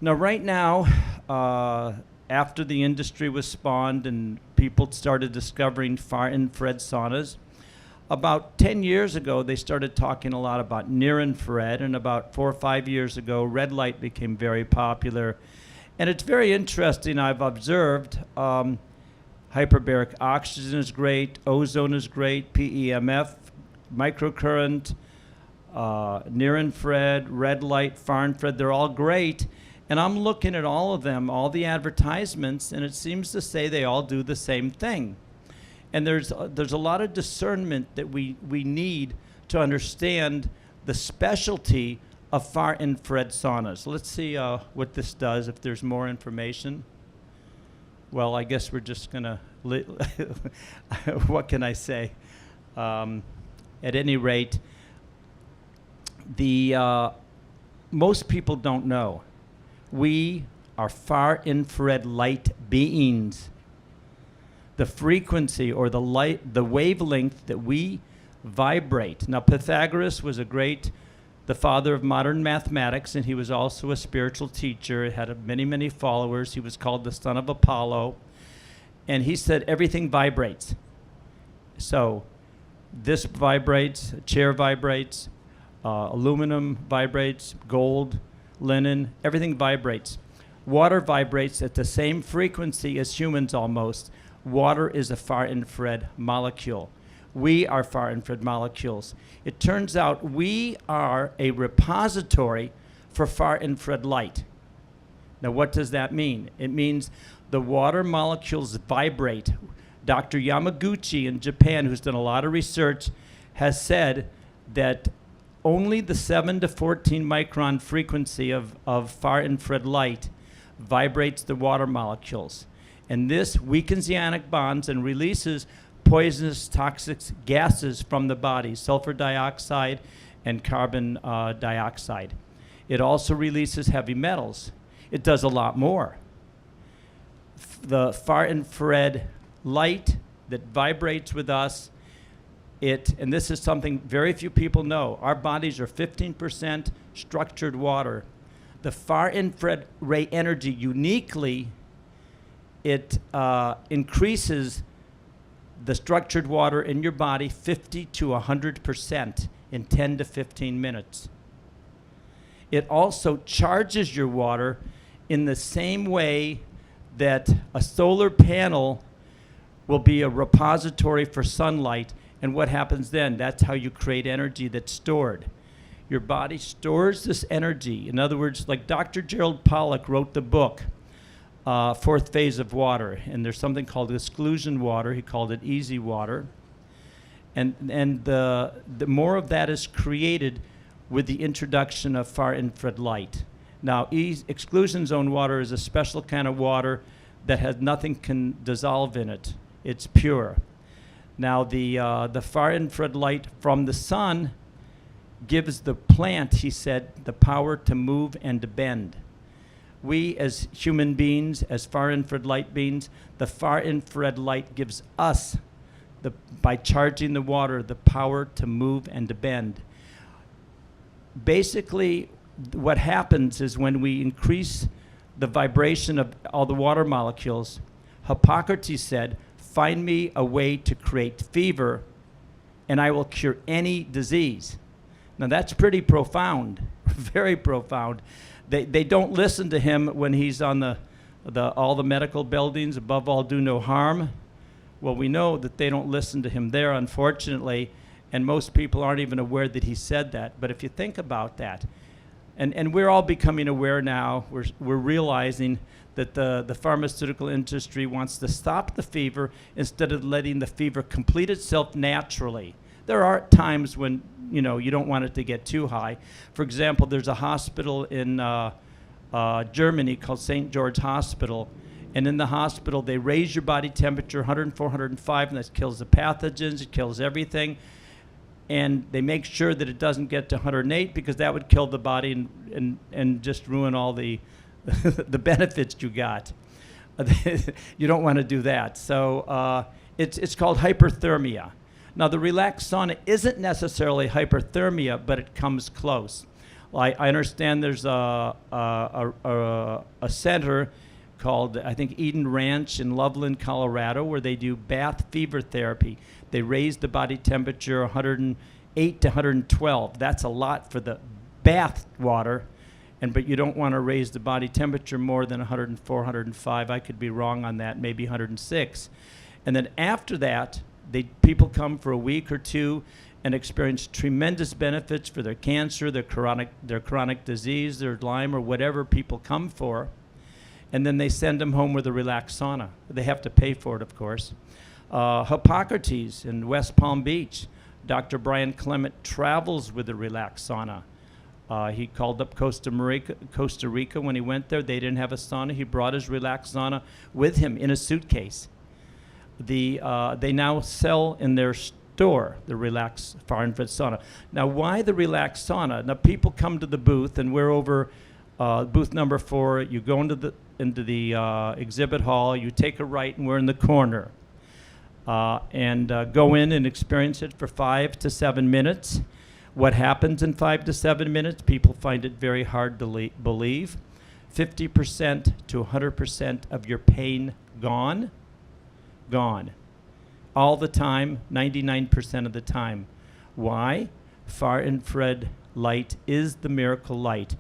Now, right now, after the industry was spawned and people started discovering far infrared saunas, about 10 years ago, they started talking a lot about near infrared, and about 4 or 5 years ago, red light became very popular. And it's very interesting, I've observed, hyperbaric oxygen is great, ozone is great, PEMF, microcurrent, near infrared, red light, far infrared, they're all great. And I'm looking at all of them, all the advertisements, and it seems to say they all do the same thing. And there's a lot of discernment that we need to understand the specialty of far infrared saunas. Let's see what this does, if there's more information. Well, I guess we're just gonna, what can I say? At any rate, most people don't know. We are far infrared light beings. The frequency or the wavelength that we vibrate. Now, Pythagoras was the father of modern mathematics, and he was also a spiritual teacher. He had many, many followers. He was called the son of Apollo. And he said everything vibrates. So this vibrates, a chair vibrates, aluminum vibrates, gold, linen, everything vibrates. Water vibrates at the same frequency as humans almost. Water is a far infrared molecule. We are far infrared molecules. It turns out we are a repository for far infrared light. Now, what does that mean? It means the water molecules vibrate. Dr. Yamaguchi in Japan, who's done a lot of research, has said that only the 7 to 14 micron frequency of far infrared light vibrates the water molecules. And this weakens the ionic bonds and releases poisonous, toxic gases from the body, sulfur dioxide and carbon dioxide. It also releases heavy metals. It does a lot more. The far infrared light that vibrates with us, and this is something very few people know, our bodies are 15% structured water. The far infrared ray energy uniquely, it increases the structured water in your body 50 to 100% in 10 to 15 minutes. It also charges your water in the same way that a solar panel will be a repository for sunlight. And what happens then? That's how you create energy that's stored. Your body stores this energy. In other words, like Dr. Gerald Pollack wrote the book, Fourth Phase of Water, and there's something called exclusion water. He called it easy water. And the more of that is created with the introduction of far infrared light. Now, exclusion zone water is a special kind of water that has nothing can dissolve in it. It's pure. Now, the far infrared light from the sun gives the plant, he said, the power to move and to bend. We, as human beings, as far infrared light beings, the far infrared light gives us, by charging the water, the power to move and to bend. Basically, what happens is when we increase the vibration of all the water molecules, Hippocrates said, "Find me a way to create fever, and I will cure any disease." Now that's pretty profound, very profound. They don't listen to him when he's on all the medical buildings, above all do no harm. Well, we know that they don't listen to him there, unfortunately, and most people aren't even aware that he said that. But if you think about that, and we're all becoming aware now, we're realizing that the pharmaceutical industry wants to stop the fever instead of letting the fever complete itself naturally. There are times when you don't want it to get too high. For example, there's a hospital in Germany called St. George Hospital, and in the hospital they raise your body temperature 104, 105, and that kills the pathogens, it kills everything. And they make sure that it doesn't get to 108 because that would kill the body and just ruin all the the benefits you got. You don't want to do that. So it's called hyperthermia. Now, the relaxed sauna isn't necessarily hyperthermia, but it comes close. I understand there's a a center called, I think, Eden Ranch in Loveland, Colorado, where they do bath fever therapy. They raise the body temperature 108 to 112. That's a lot for the bath water, but you don't want to raise the body temperature more than 104, 105. I could be wrong on that, maybe 106. And then after that, people come for a week or two and experience tremendous benefits for their cancer, their chronic disease, their Lyme, or whatever people come for. And then they send them home with a relaxed sauna. They have to pay for it, of course. Hippocrates in West Palm Beach, Dr. Brian Clement travels with a relaxed sauna. He called up Costa Rica when he went there. They didn't have a sauna. He brought his relaxed sauna with him in a suitcase. They now sell in their store the relaxed far infrared sauna. Now, why the relaxed sauna? Now, people come to the booth, and we're over booth number 4. You go into the exhibit hall. You take a right, and we're in the corner. And go in and experience it for 5 to 7 minutes. What happens in 5 to 7 minutes? People find it very hard to believe. 50% to 100% of your pain gone. Gone. All the time, 99% of the time. Why? Far infrared light is the miracle light.